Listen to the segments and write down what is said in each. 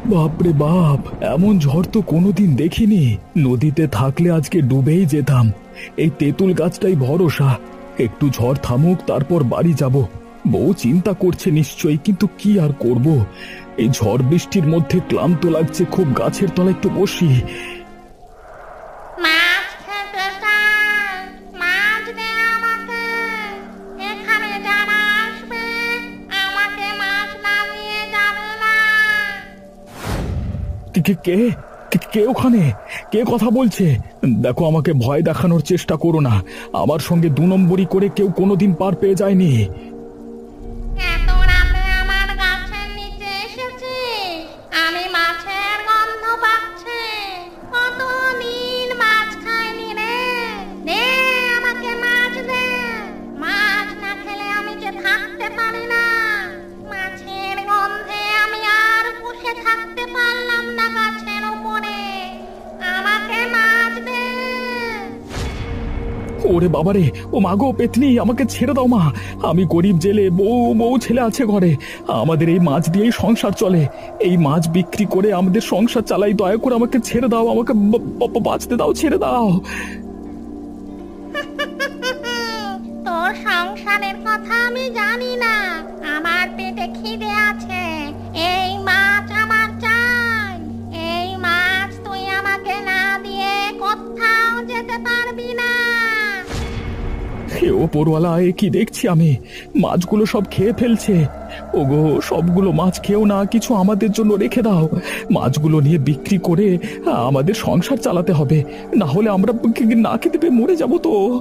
বাপরে বাপ, এমন ঝড় তো কোনোদিন দেখিনি। নদীতে থাকলে আজকে ডুবেই যেতাম। এই তেঁতুল গাছটাই ভরসা। একটু ঝড় থামুক, তারপর বাড়ি যাব। বউ চিন্তা করছে নিশ্চয়ই, কিন্তু কি আর করব। এই ঝড় বৃষ্টির মধ্যে ক্লান্ত লাগছে খুব, গাছের তলায় একটু বসি। মাছ খেতে চাই, মাছ দে আমাকে। এখানে যারা আসবে আমাকে মাছ না দিয়ে যাবে না। কে কে কে কে- কে ওখানে? কে কথা বলছে? দেখো, আমাকে ভয় দেখানোর চেষ্টা করো না। আমার সঙ্গে দু নম্বরি করে কেউ কোনোদিন পার পেয়ে যায়নি। এত রাতে আমার গাছের নিচে এসেছিস? আমি মাছের গন্ধ পাচ্ছি। কতদিন মাছ খাইনি রে। দে আমাকে মাছ দে। মাছ না খেলে আমি যে থাকতে পারি না। মাছের গন্ধে আমি আর বসে থাকতে পারলাম না গাছের উপরে। আমাকে মাছ দে। ওরে বাবারে, ও মাগো পেতনি, আমাকে ছেড়ে দাও মা। আমি গরিব জেলে, বউ বউ ছেলে আছে ঘরে। আমাদের এই মাছ দিয়েই সংসার চলে। এই মাছ বিক্রি করে আমাদের সংসার চালাই। দয়া করে আমাকে ছেড়ে দাও, আমাকে বাঁচতে দাও, ছেড়ে দাও। তোর সংসারের কথা আমি জানি না। আমার পেটে খিদে আছে। এই মাছ আমার চাই। এই মাছ তুই আমাকে না দিয়ে কোথাও যেতে পারবি না। হে ওপরওয়ালা, এ কি দেখছি আমি? মাছগুলো সব খেয়ে ফেলছে। ওগো, সবগুলো মাছ খেও না, কিছু আমাদের জন্য রেখে দাও। মাছগুলো নিয়ে বিক্রি করে আমাদের সংসার চালাতে হবে, না হলে আমরা না খেতে পেয়ে মরে যাব তো।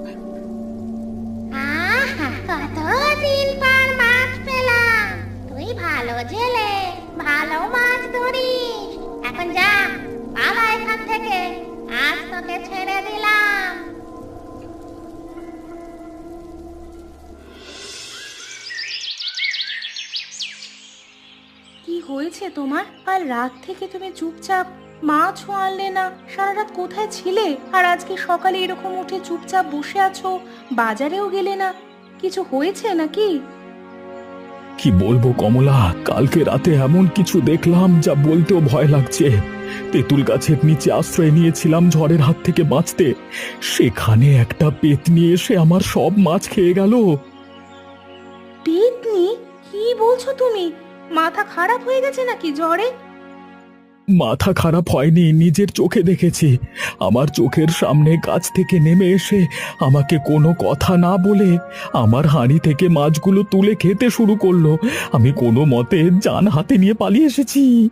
আহা, কতদিন পর মাছ পেলাম। তুই ভালো জেলে, ভালো মাছ ধরিস। এখন যা, পালা এখান থেকে। আজ তোকে ছেড়ে দিলাম। কি হয়েছে তোমার? কাল রাত থেকে তুমি চুপচাপ, মাছও আনলে না। সারা রাত কোথায় ছিলে? আর আজকে সকালে এরকম উঠে চুপচাপ বসে আছো, বাজারেও গেলে না। কিছু হয়েছে নাকি? কি বলবো কমলা, কালকে রাতে এমন কিছু দেখলাম যা বলতেও ভয় লাগছে। তেঁতুল গাছের নিচে আশ্রয় নিয়েছিলাম ঝড়ের হাত থেকে বাঁচতে। সেখানে একটা পেতনি এসে আমার সব মাছ খেয়ে গেল। পেতনি? কি বলছো তুমি? মাথা খারাপ হয়ে গেছে নাকি জ্বরে? মাথা খারাপ হয়নি, নিজের চোখে দেখেছি। আমার চোখের সামনে গাছ থেকে নেমে এসে আমাকে কোনো কথা না বলে আমার হাঁড়ি থেকে মাছগুলো তুলে খেতে শুরু করলো। আমি কোনো মতে জান হাতে নিয়ে পালিয়ে এসেছি।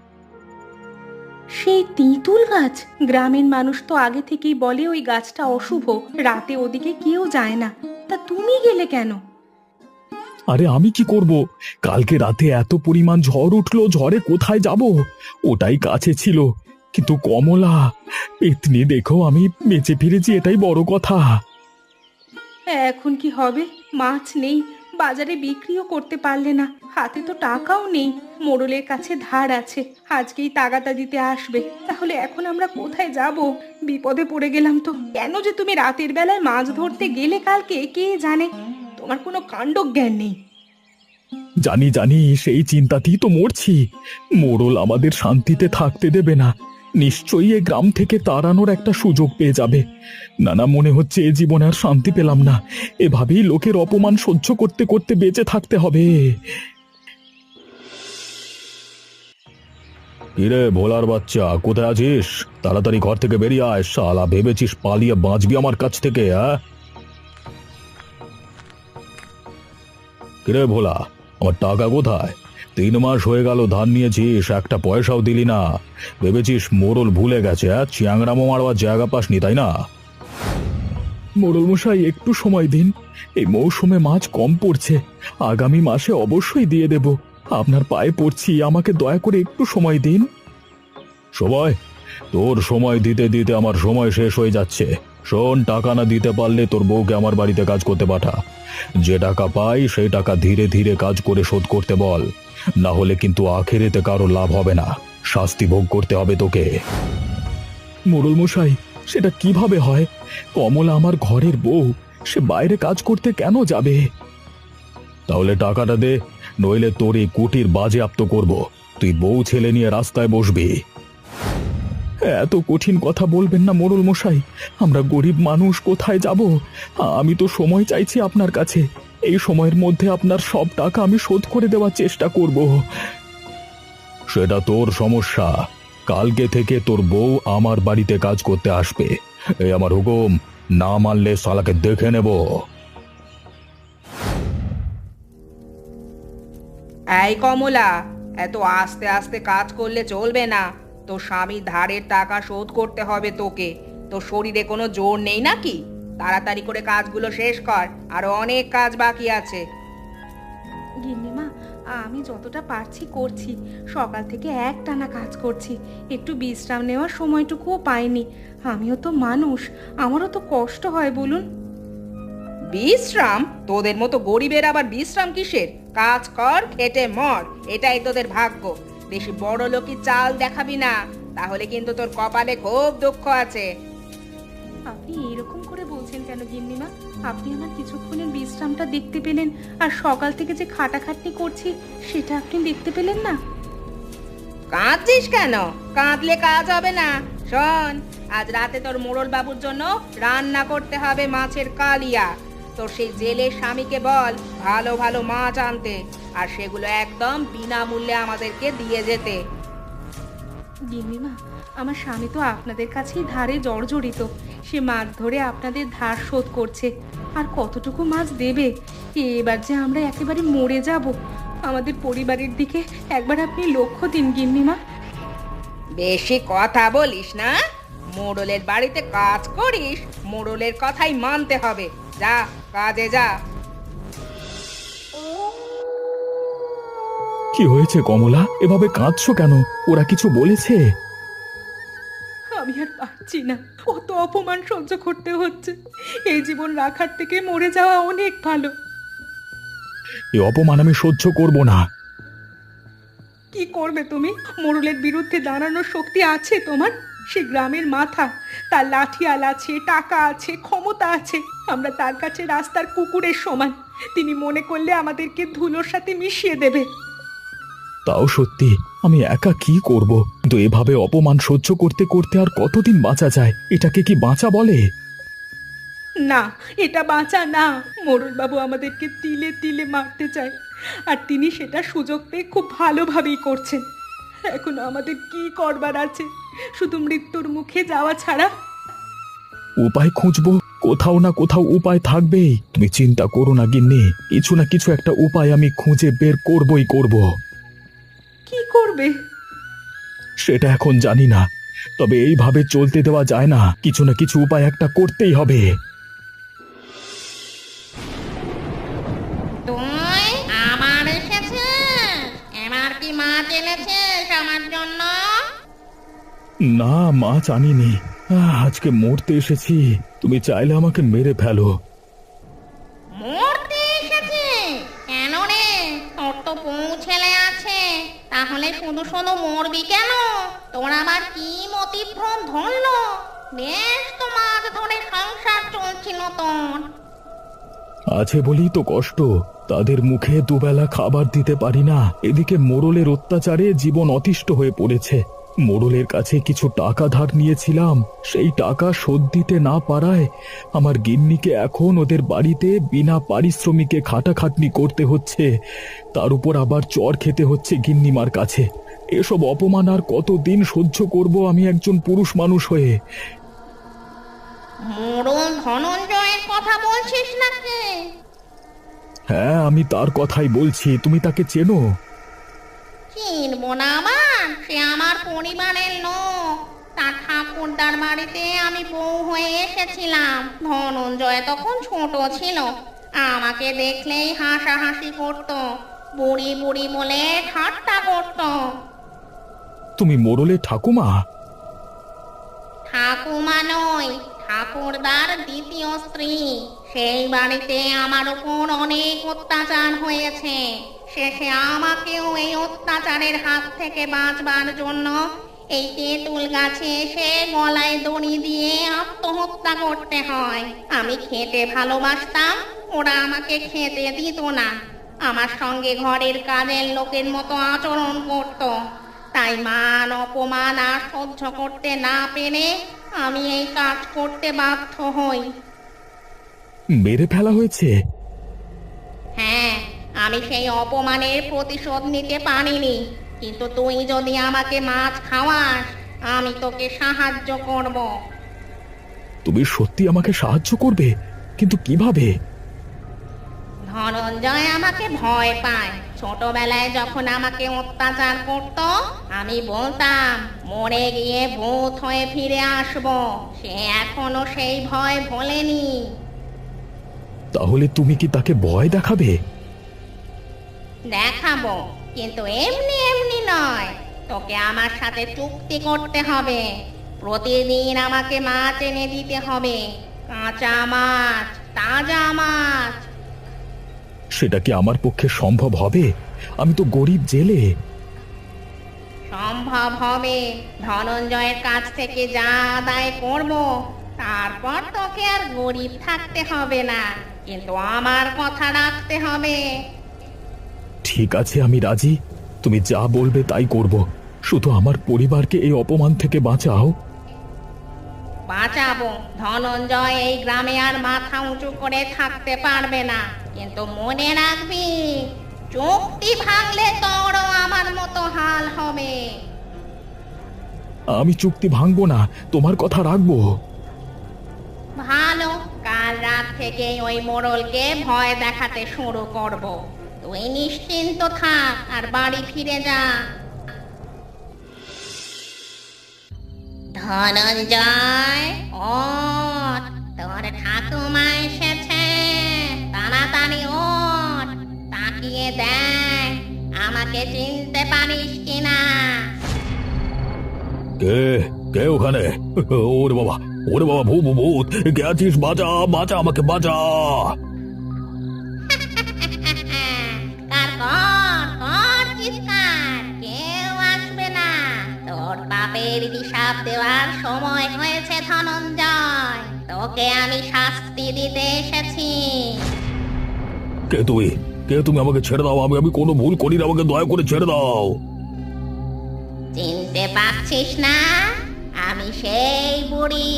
সেই তেঁতুল গাছ? গ্রামের মানুষ তো আগে থেকেই বলে ওই গাছটা অশুভ, রাতে ওদিকে কেউ যায় না। তা তুমি গেলে কেন? আরে আমি কি করব? কালকে রাতে এত পরিমাণ ঝড় উঠলো, ঝড়ে কোথায় যাব? ওটাই কাছে ছিল। কিন্তু কমলা, পেতনি দেখো আমি বেঁচে ফিরেছি, এটাই বড় কথা। এখন কি হবে? মাছ নেই, বাজারে বিক্রিও করতে পারলে না, হাতে তো টাকাও নেই। মোড়লের কাছে ধার আছে, আজকেই তাগাদা দিতে আসবে। তাহলে এখন আমরা কোথায় যাব? বিপদে পড়ে গেলাম তো। কেন যে তুমি রাতের বেলায় মাছ ধরতে গেলে কালকে, কে জানে? তোমার কোনো কাণ্ডজ্ঞান নেই। জানি জানি, সেই চিন্তাতেই তো মরছি। মোড়ল আমাদের শান্তিতে থাকতে দেবে না। নিশ্চয়ই এ গ্রাম থেকে তাড়ানোর একটা সুযোগ পেয়ে যাবে। না না, মনে হচ্ছে এ জীবনে আর শান্তি পেলাম না। এভাবেই লোকের অপমান সহ্য করতে করতে বেঁচে থাকতে হবে। কিরে ভোলার বাচ্চা, কোথায় আছিস? তাড়াতাড়ি ঘর থেকে বেরিয়ে আয়। শালা ভেবেছিস পালিয়ে বাঁচবি আমার কাছ থেকে? কিরে ভোলা, আমার টাকা কোথায়? 3 মাস হয়ে গেল ধান নিয়েছিস, একটা পয়সাও দিলি না। ভেবেছিস মোড়ল ভুলে গেছে? চিয়াংরামো মারবার জায়গা পাসনি, তাই না? মোড়ল মশাই, একটু সময় দিন। এই মৌসুমে মাছ কম পড়ছে, আগামী মাসে অবশ্যই দিয়ে দেব। আপনার পায়ে পড়ছি, আমাকে দয়া করে একটু সময় দিন। সময়? তোর সময় দিতে দিতে আমার সময় শেষ হয়ে যাচ্ছে। শোন, টাকা না দিতে পারলে তোর বউকে আমার বাড়িতে কাজ করতে পাঠা। যে টাকা পাই সেই টাকা ধীরে ধীরে কাজ করে শোধ করতে বল, না হলে কিন্তু আখেরেতে কারো লাভ হবে না, শাস্তি ভোগ করতে হবে তোকে। মোড়ল মশাই, সেটা কিভাবে হয়? কমলা আমার ঘরের বউ, সে বাইরে কাজ করতে কেন যাবে? তাহলে টাকাটা দে, নইলে তোর এই কুটির বাজেয়াপ্ত করব। তুই বউ ছেলে নিয়ে রাস্তায় বসবি। এত কঠিন কথা বলবেন না মোড়ল মশাই, আমরা গরিব মানুষ, কোথায় যাব? আমি তো সময় চাইছি আপনার কাছে, এই সময়ের মধ্যে আপনার সব টাকা আমি শোধ করে দেওয়ার চেষ্টা করব। সেটা তোর সমস্যা। কালকে থেকে তোর বউ আমার বাড়িতে কাজ করতে আসবে, এই আমার হুকুম। না মানলে শালাকে দেখে নেব। এই কমলা, এত আস্তে আস্তে কাজ করলে চলবে না। তোর স্বামীর ধারের টাকা শোধ করতে হবে তোকে। তোর শরীরে কোনো জোর নেই নাকি? তাড়াতাড়ি করে কাজগুলো শেষ কর, আরো অনেক কাজ বাকি আছে। গিন্নিমা, আমি যতটা পারছি করছি। সকাল থেকে একটানা কাজ করছি, একটু বিশ্রাম নেওয়ার সময়টুকুও পাইনি। আমিও তো মানুষ, আমারও তো কষ্ট হয় বলুন। বিশ্রাম? তোদের মতো গরিবের আবার বিশ্রাম কিসের? কাজ কর, খেটে মর, এটাই তোদের ভাগ্য। বেশি বড় লোকি চাল দেখাবি না, তাহলে কিন্তু তোর কপালে খুব দুঃখ আছে। আপনি এরকম করে বলছেন কেন গিন্নিমা? আপনি আমার কিছুক্ষণের বিশ্রামটা দেখতে পেলেন, আর সকাল থেকে যে খাটাখাটনি করছি সেটা আপনি দেখতে পেলেন না? কাঁদছিস কেন? কাঁদলে কাজ হবে না। শোন, আজ রাতে তোর মোড়ল বাবুর জন্য রান্না করতে হবে মাছের কালিয়া। তোর সেই জেলের স্বামীকে বল ভালো ভালো মাছ আনতে, আর সেগুলো একদম বিনামূল্যে আমাদেরকে দিয়ে যেতে। গিন্নিমা, আমার স্বামী তো আপনাদের কাছেই ধারে জর্জরিত। সে মাছ ধরে আপনাদের ধার শোধ করছে, আর কতটুকু মাছ দেবে? এবার যে আমরা একেবারে মরে যাব। আমাদের পরিবারের দিকে একবার আপনি লক্ষ্য দিন গিন্নিমা। বেশি কথা বলিস না। মোড়লের বাড়িতে কাজ করিস, মোড়লের কথাই মানতে হবে। যা, কাজে যা। কি হয়েছে কমলা, এভাবে কাঁদছো কেন? ওরা কিছু বলেছে? আমি আর পারছি না, কত অপমান সহ্য করতে হচ্ছে। এই জীবন রাখার থেকে মরে যাওয়া অনেক ভালো। এই অপমান আমি সহ্য করব না। কি করবে তুমি? মোড়লের বিরুদ্ধে দাঁড়ানোর শক্তি আছে তোমার? সে গ্রামের মাথা, তার লাঠিয়াল আছে, টাকা আছে, ক্ষমতা আছে। আমরা তার কাছে রাস্তার কুকুরের সমান। তিনি মনে করলে আমাদেরকে ধুলোর সাথে মিশিয়ে দেবে। তাও সত্যি, আমি একা কি করব? কিন্তু এভাবে অপমান সহ্য করতে করতে আর কতদিন বাঁচা যায়? এটাকে কি বাঁচা বলে? না, এটা বাঁচা না। মোড়লবাবু আমাদেরকে তিলে তিলে মারতে চায়, আর তিনি সেটা সুযোগ পেয়ে খুব ভালোভাবেই করছেন। এখন আমাদের কি করবার আছে? শুধু মৃত্যুর মুখে যাওয়া ছাড়া। উপায় খুঁজবো, কোথাও না কোথাও উপায় থাকবেই। তুমি চিন্তা করো না গিন্নি, কিছু না কিছু একটা উপায় আমি খুঁজে বের করবই করব। কি করবে? সেটা এখন জানি না, তবে এইভাবে চলতে দেওয়া যায় না। কিছু না কিছু উপায় একটা করতেই হবে। তুই আবার এসেছিস? এবার কি মাছ এনেছিস আমার জন্য? না, মাছ আনিনি। আজকে মরতে এসেছি। তুমি চাইলে আমাকে মেরে ফেলো। মরতে এসেছিস? কেন রে? তোর তো বউ ছেলে আছে, তাহলে শুধু শুধু মরবি কেন? তোর আবার কি মতিভ্রম ধরলো? বেশ তো মাছ ধরে সংসার চলছিল তোর। আছে বলেই তো কষ্ট। তাদের মুখে দুবেলা খাবার দিতে পারি না, এদিকে মোড়লের অত্যাচারে জীবন অতিষ্ঠ হয়ে পড়েছে। মোড়লের কাছে কিছু টাকা ধার নিয়েছিলাম, সেই টাকা শোধ দিতে না পারায় আমার গিন্নিকে এখন ওদের বাড়িতে বিনা পারিশ্রমিকে খাটাখাটনি করতে হচ্ছে। তার উপর আবার চর খেতে হচ্ছে গিন্নিমার কাছে। এসব অপমান আর কতদিন সহ্য করব আমি একজন পুরুষ মানুষ হয়ে? মোড়ল ধনঞ্জয়ের কথা বলছিস নাকি? হ্যাঁ, আমি তার কথাই বলছি। তুমি তাকে চেনো? চিনবো না আমার? সে আমার পরিবারের লোক। তার ঠাকুরদার বাড়িতে আমি বউ হয়ে এসেছিলাম। ধনঞ্জয় তখন ছোট ছিল, আমাকে দেখলেই হাসাহাসি করতো, বুড়ি বুড়ি বলে ঠাট্টা করতো। তুমি মোড়লের ঠাকুমা? ঠাকুমা নই, ঠাকুরদার দ্বিতীয় স্ত্রী। সেই বাড়িতে আমার উপর অনেক অত্যাচার হয়েছে। শেষে আমাকেও এই অত্যাচারের হাত থেকে বাঁচবার জন্য এই তেঁতুল গাছে এসে গলায় দড়ি দিয়ে আত্মহত্যা করতে হয়। আমি খেতে ভালোবাসতাম, ওরা আমাকে খেতে দিত না। আমার সঙ্গে ঘরের কাজের লোকের মতো আচরণ করত। তাই মান অপমান আর সহ্য করতে না পেরে আমি এই কাজ করতে বাধ্য হই। মেরে ফেলা হয়েছে? হ্যাঁ, আমি সেই অপমানের প্রতিশোধ নিতে পারিনি, কিন্তু তুই যদি আমাকে মাছ খাওয়াস আমি তোকে সাহায্য করব। তুমি সত্যি আমাকে সাহায্য করবে? কিন্তু কিভাবে? ধনঞ্জয় আমাকে ভয় পায়। ছোটবেলায় যখন আমাকে অত্যাচার করত আমি বলতাম মরে গিয়ে ভূত হয়ে ফিরে আসব। সে এখনো সেই ভয় ভোলেনি। তাহলে তুমি কি তাকে ভয় দেখাবে? দেখাবো, কিন্তু এমনি এমনি নয়। তোকে আমার সাথে চুক্তি করতে হবে। প্রতিদিন আমাকে মাছ এনে দিতে হবে, কাঁচা মাছ, তাজা মাছ। সেটা কি আমার পক্ষে সম্ভব হবে? আমি তো গরিব জেলে। সম্ভব হবে। ধনঞ্জয়ের কাছ থেকে যা আদায় করব তারপর তোকে আর গরিব থাকতে হবে না, কিন্তু আমার কথা রাখতে হবে। ঠিক আছে, আমি রাজি। তুমি যা বলবে তাই করব। শুধু আমার পরিবারকে এই অপমান থেকে বাঁচাও। বাঁচাবো। ধনঞ্জয় এই গ্রামে আর মাথা উঁচু করে থাকতে পারবে না, কিন্তু মনে রাখবি চুক্তি ভাঙলে তোরও আমার মতো হাল হবে। আমি চুক্তি ভাঙবো না, তোমার কথা রাখবো। ভালো, কাল রাত থেকে ওই মোড়লকে ভয় দেখাতে শুরু করব। তুই নিশ্চিন্ত থাক আর বাড়ি ফিরে যা। ধনঞ্জয়, ওঠ, তোর ঠাকুমা এসেছে। তাড়াতাড়ি ওঠ, তাকিয়ে দেখ আমাকে চিনতে পারিস কিনা। কে কে ওখানে? ওরে বাবা, ওরে বাবা, ভূত! কে আছিস? বাঁচা, বাঁচা, আমাকে বাঁচা। কার কর কর চিৎকার, কেউ আসবে না। তোর বাপের হিসাব দেওয়ার সময় হয়েছে ধনঞ্জয়। তোকে আমি শাস্তি দিতে এসেছি। কে তুই? কে তুমি? আমাকে ছেড়ে দাও। আমি আমি কোনো ভুল করি না, আমাকে দয়া করে ছেড়ে দাও। চিনতে পারছিস না? আমি সেই বুড়ি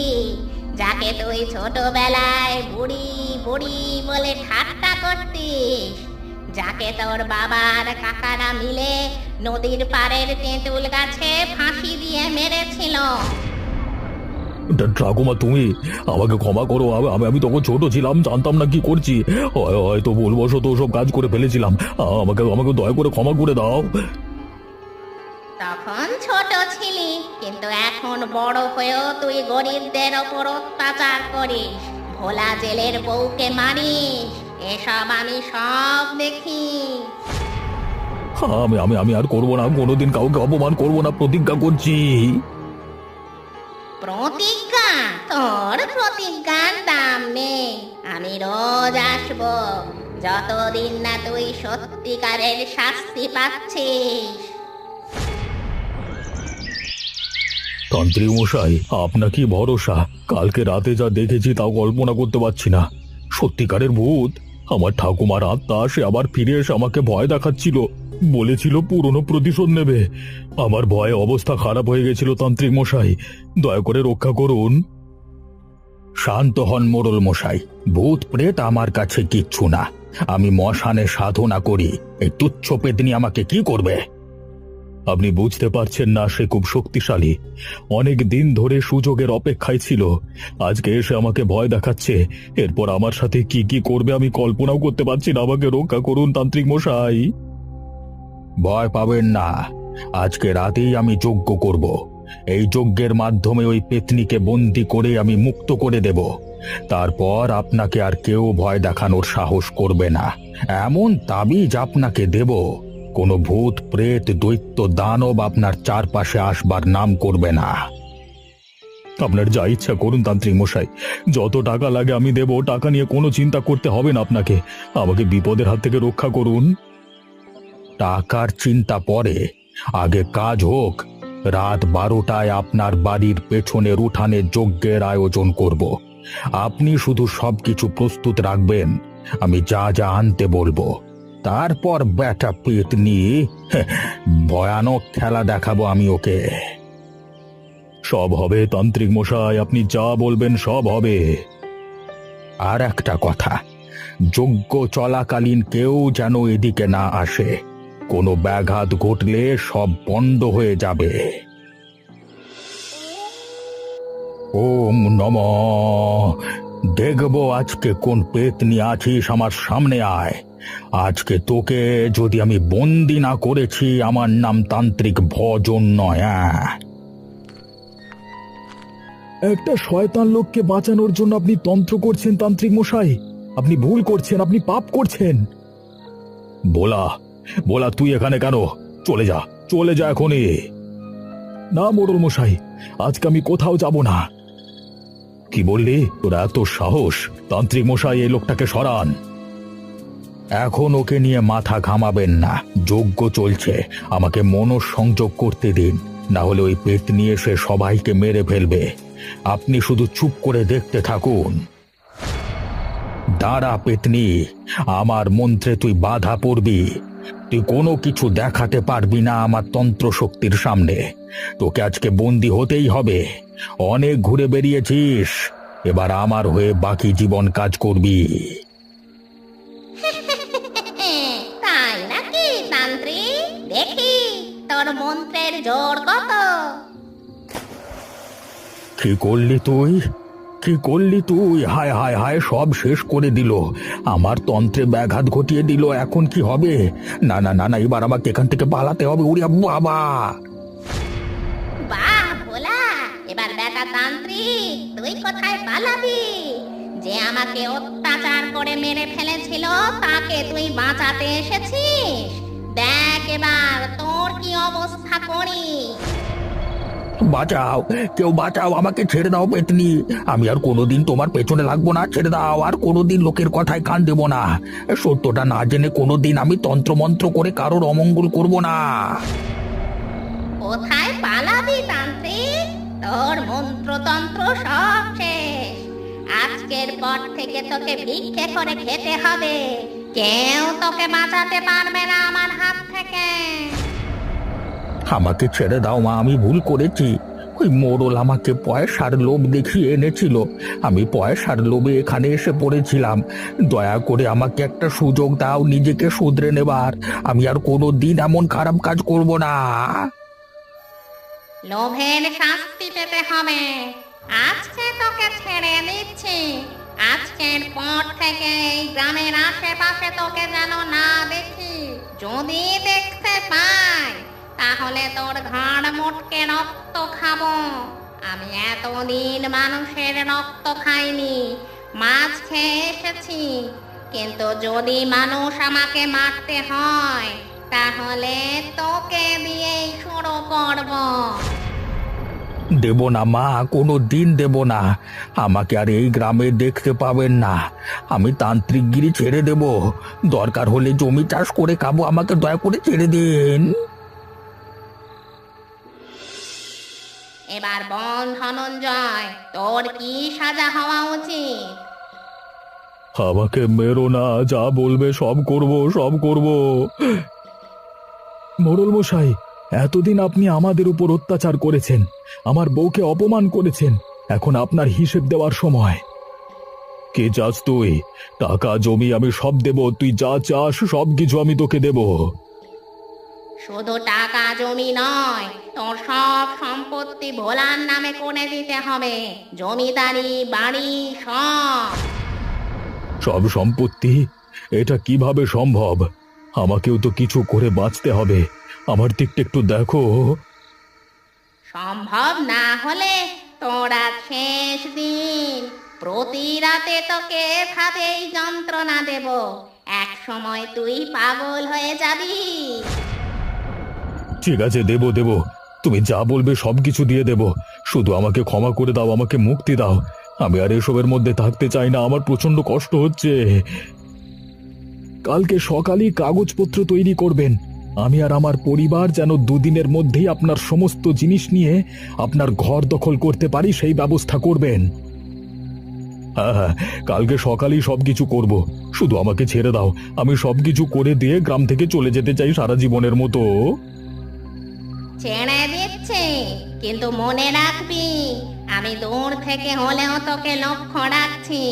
যাকে তুই ছোটবেলায় বুড়ি বুড়ি বলে ঠাট্টা করতিস, যাকে তোর বাবার কাকারা মিলে নদীর পাড়ের তেঁতুল গাছে ফাঁসি দিয়ে মেরেছিল। ঠাকুমা, তুমি আমাকে ক্ষমা করো। আমি আমি তখন ছোট ছিলাম, জানতাম না কি করছি। হয়তো ভুলবশত সব কাজ করে ফেলেছিলাম। আমাকে আমাকে দয়া করে ক্ষমা করে দাও। তখন ছোট ছিলি, কিন্তু এখন বড় হয়েও তুই গরিবদের ওপর অত্যাচার করিস, ভোলা জেলের বউকে মারিস। এসব আমি সব দেখি। আমি আমি আমি আর করবো না, কোনোদিন কাউকে অপমান করবো না, প্রতিজ্ঞা করছি। প্রতিজ্ঞা? তোর প্রতিজ্ঞার দাম নেই। আমি রোজ আসবো, যতদিন না তুই সত্যিকারের শাস্তি পাচ্ছিস। তান্ত্রিক মশাই, আপনাকে ভরসা। কালকে রাতে যা দেখেছি তাও কল্পনা করতে পারছি না। সত্যিকারের ভূত। আমার ঠাকুমার আত্মা সে আবার ফিরে এসে আমাকে ভয় দেখাচ্ছিল, বলেছিল পুরনো প্রতিশোধ নেবে। আমার ভয়ে অবস্থা খারাপ হয়ে গেছিল। তান্ত্রিক মশাই, দয়া করে রক্ষা করুন। শান্ত হন মোড়ল মশাই। ভূত প্রেত আমার কাছে কিচ্ছু না। আমি মশানে সাধনা করি। এই তুচ্ছ পেতনি আমাকে কি করবে? আপনি বুঝতে পারছেন না, সে খুব শক্তিশালী। অনেক দিন ধরে সুযোগের অপেক্ষায় ছিল। আজকে এসে আমাকে ভয় দেখাচ্ছে। এরপর আমার সাথে কি কি করবে আমি কল্পনাও করতে পারছি না। আমাকে রক্ষা করুন তান্ত্রিক মশাই। ভয় পাবেন না, আজকে রাতেই আমি যজ্ঞ করব। এই যজ্ঞের মাধ্যমে ওই পেতনিকে বন্দি করে আমি মুক্ত করে দেব। তারপর আপনাকে আর কেউ ভয় দেখানোর সাহস করবে না। এমন তাবিজ আপনাকে দেব, কোনো ভূত প্রেত দৈত্য দানব আপনার চারপাশে আসবার নাম করবে না। আপনার যা ইচ্ছা করুন তান্ত্রিক মশাই। যত টাকা লাগে আমি দেব। টাকা নিয়ে কোনো চিন্তা করতে হবে না আপনাকে। আমাকে বিপদের হাত থেকে রক্ষা করুন। টাকার চিন্তা পরে, আগে কাজ হোক। রাত 12টায় আপনার বাড়ির পেছনের উঠানে যজ্ঞের আয়োজন করব। আপনি শুধু সবকিছু প্রস্তুত রাখবেন। আমি যা যা আনতে বলবো। তারপর ব্যাটা পেট নিয়ে ভয়ানক খেলা দেখাবো আমি ওকে। সব হবে তান্ত্রিক মশাই, আপনি যা বলবেন সব হবে। আর একটা কথা, যজ্ঞ চলাকালীন কেউ যেন এদিকে না আসে। কোনো ব্যাঘাত ঘটলে সব বন্ধ হয়ে যাবে। ওম নমঃ। দেখবো আজকে কোন পেতনি আছিস, আমার সামনে আয়। আজকে তোকে যদি আমি বন্দি না করেছি, আমার নাম তান্ত্রিক ভজন নয়। একটা শয়তান লোককে বাঁচানোর জন্য আপনি তন্ত্র করছেন তান্ত্রিক মশাই। আপনি ভুল করছেন, আপনি পাপ করছেন। বলা বলা তুই এখানে কেন? চলে যা, চলে যা এখনই। না মোড়ল মশাই, আজকে আমি কোথাও যাব না। কি বললি? তোর এত সাহস? তান্ত্রিক মশাই, এই লোকটাকে সরান। এখন ওকে নিয়ে মাথা ঘামাবেন না, যজ্ঞ চলছে, আমাকে মনঃসংযোগ করতে দিন, না হলে ওই পেট নিয়ে সে সবাইকে মেরে ফেলবে। আপনি শুধু চুপ করে দেখতে থাকুন। দাঁড়া পেতনি, আমার মন্ত্রে তুই বাধা পড়বি। তুই কোনো কিছু দেখাতে পারবি না আমার তন্ত্র শক্তির সামনে। তোকে আজকে বন্দি হতেই হবে। অনেক ঘুরে বেরিয়েছিস, এবার আমার হয়ে বাকি জীবন কাজ করবি। তাই নাকি তান্ত্রিক? দেখি তোর মন্ত্রের জোর কত। কি করলি তুই? কি করলি তুই? হায় হায় হায়, সব শেষ করে দিল, আমার তন্ত্রে ব্যাঘাত ঘটিয়ে দিল। এখন কি হবে? না না না না, এবার আমাকে এখান থেকে পালাতে হবে। উড়িয়া বাবা! বাহ ভোলা, এবার বেটা তান্ত্রিক তুই কোথায় পালাবি? যে আমাকে অত্যাচার করে মেরে ফেলেছিল তাকে তুই বাঁচাতে এসেছিস। দেখ এবার তোর কি অবস্থা করি। বাঁচাও, কেউ বাঁচাও, আমাকে ছেড়ে দাও পেতনি। আমি আর কোনোদিন তোমার পেছনে লাগবো না, ছেড়ে দাও। আর কোনোদিন লোকের কথায় কান দেব না। সত্যটা না জেনে কোনোদিন আমি তন্ত্রমন্ত্র করে কারোর অমঙ্গল করব না। কোথায় পালাবি তান্ত্রিক? তোর মন্ত্রতন্ত্র সব শেষ। আজকের পর থেকে তোকে ভিক্ষে করে খেতে হবে। কেউ তোকে বাঁচাতে পারবে না আমার হাত থেকে। আমাকে ছেড়ে দাও মা, আমি ভুল করেছি। ওই মোড়ল আমাকে পয়সার লোভ দেখিয়ে এনেছিল, আমি পয়সার লোভে এখানে এসে পড়েছিলাম। দয়া করে আমাকে একটা সুযোগ দাও নিজেকে শুধরে নেবার। আমি আর কোনো দিন এমন খারাপ কাজ করব না। লোভের শাস্তি পেতে হবে। আজকে তোকে ছেড়ে দিচ্ছি। আজকের পর থেকে এই গ্রামের আশেপাশে তোকে যেন না দেখি। যদি দেখতে পাই তাহলে তোর ঘাড় মোটকে রক্ত খাবো। আমি এতদিন মানুষের রক্ত খাইনি, মাছ খেয়ে এসেছি। কিন্তু যদি মানুষ আমাকে মারতে হয় তাহলে তোকে দিয়েই শুরু করব। দেব না মা, কোনো দিন দেব না। আমাকে আর এই গ্রামে দেখতে পাবেন না। আমি তান্ত্রিকগিরি ছেড়ে দেব। দরকার হলে জমি চাষ করে খাবো, আমাকে দয়া করে ছেড়ে দিন। এবার বল ধনঞ্জয়, তোর কি সাজা হওয়া উচিত? আমাকে মেরো না, যা বলবে সব করব, সব করব। মোড়ল মশাই, এতদিন আপনি আমাদের উপর অত্যাচার করেছেন, আমার বউকে অপমান করেছেন। এখন আপনার হিসেব দেওয়ার সময়। কে চাস তুই? টাকা জমি আমি সব দেব। তুই যা চাস সব কিছু আমি তোকে দেব। শুধু টাকা জমি নয়, তোর সব সম্পত্তি ভোলার নামে করে দিতে হবে। জমিদারি, বাড়ি সব। সব সম্পত্তি? এটা কিভাবে সম্ভব? আমাকেও তো কিছু করে বাঁচতে হবে। আমার দিকটা একটু দেখো। সম্ভব না হলে তোরা শেষ দিন। প্রতি রাতে তোকে এভাবেই যন্ত্রণা দেব। এক সময় তুই পাগল হয়ে যাবি। ঠিক আছে, দেব দেব, তুমি যা বলবে সবকিছু দিয়ে দেব। শুধু আমাকে ক্ষমা করে দাও, আমাকে মুক্তি দাও। আমি আর এসবের মধ্যে থাকতে চাই না, আমার প্রচন্ড কষ্ট হচ্ছে। কালকে সকালেই কাগজপত্র তৈরি করবেন। আমি আর আমার পরিবার যেন দুদিনের মধ্যেই আপনার সমস্ত জিনিস নিয়ে আপনার ঘর দখল করতে পারি সেই ব্যবস্থা করবেন। হ্যাঁ হ্যাঁ, কালকে সকালেই সবকিছু করব। শুধু আমাকে ছেড়ে দাও, আমি সবকিছু করে দিয়ে গ্রাম থেকে চলে যেতে চাই সারা জীবনের মতো। ছেড়ে দিচ্ছি, কিন্তু মনে রাখবি আমি দূর থেকে হলেও তোকে লক্ষ্য রাখছি।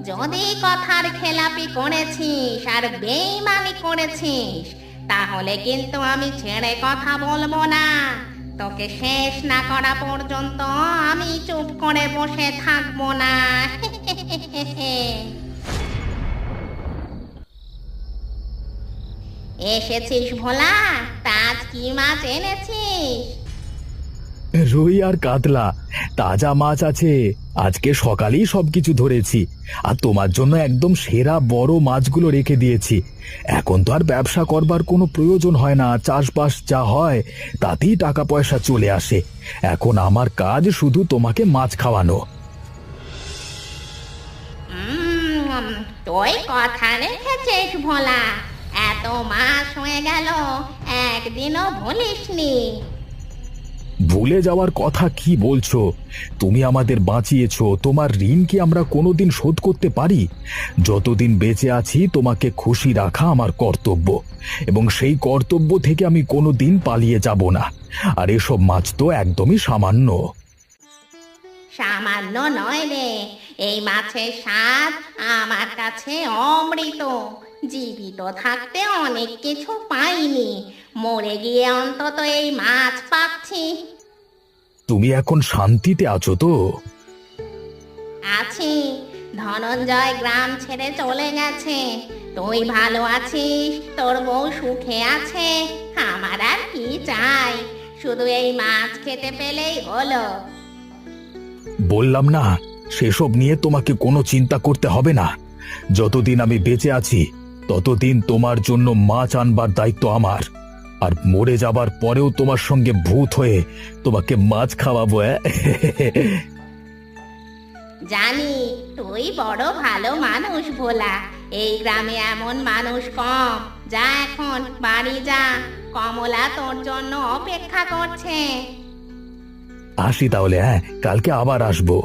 যদি কথার খেলাপি করেছিস আর বেঈমানি করেছিস, তাহলে কিন্তু আমি ছেড়ে কথা বলবো না। তোকে শেষ না করা পর্যন্ত আমি চুপ করে বসে থাকবো না। এসেছিস ভোলা? তা আজ কি মাছ এনেছিস? রুই আর কাতলা, তাজা মাছ আছে। আজকে সকালেই সবকিছু ধরেছি, আর তোমার জন্য একদম সেরা বড় মাছগুলো রেখে দিয়েছি। এখন তো আর ব্যবসা করবার কোনো প্রয়োজন হয় না, চাষবাস যা হয় তাতেই টাকা পয়সা চলে আসে। এখন আমার কাজ শুধু তোমাকে মাছ খাওয়ানো। তুই কথা রেখেছিস ভোলা। এত মাস হয়ে গেল, একদিনও ভুলিসনি। ভুলে যাওয়ার কথা কি বলছো? তুমি আমাদের বাঁচিয়েছো, তোমার ঋণ কি আমরা কোনোদিন শোধ করতে পারি? যতদিন বেঁচে আছি তোমাকে খুশি রাখা আমার কর্তব্য, এবং সেই কর্তব্য থেকে আমি কোনোদিন পালিয়ে যাব না। আর এসব মাছ তো একদমই সামান্য। সামান্য নয় রে, এই মাছের স্বাদ আমার কাছে অমৃত। জীবিত থাকতে অনেক কিছু পাইনি, মরে গিয়ে অন্তত এই মাছ পাচ্ছি। তুমি এখন শান্তিতে আছো তো? আছি। ধনঞ্জয় গ্রাম ছেড়ে চলে গেছে। তুই ভালো আছিস, তোর বউ সুখে আছে। আমার আর কি চাই, শুধু এই মাছ খেতে পেলেই হলো। বললাম না, সেসব নিয়ে তোমাকে কোনো চিন্তা করতে হবে না। যতদিন আমি বেঁচে আছি ততদিন তোমার জন্য মাছ আনবার দায়িত্ব আমার। আর মরে যাবার পরেও তোমার সঙ্গে ভূত হয়ে তোমাকে মাছ খাওয়াবো। জানি তুই বড় ভালো মানুষ ভোলা। এই গ্রামে এমন মানুষ কম। যা এখন বাড়ি যা, কমলা তোর জন্য অপেক্ষা করছে। আসি তাহলে, কালকে আবার আসবো।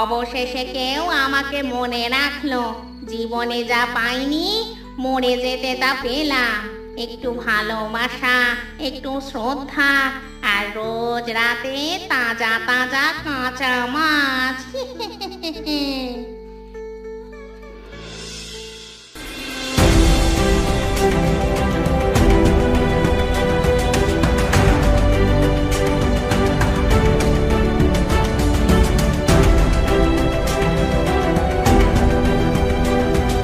অবশেষে কেউ আমাকে মনে রাখলো। জীবনে যা পাইনি, মরে যেতে তা পেলাম। একটু ভালোবাসা, একটু শ্রদ্ধা, আর রোজ রাতে তাজা তাজা কাঁচা মাছ।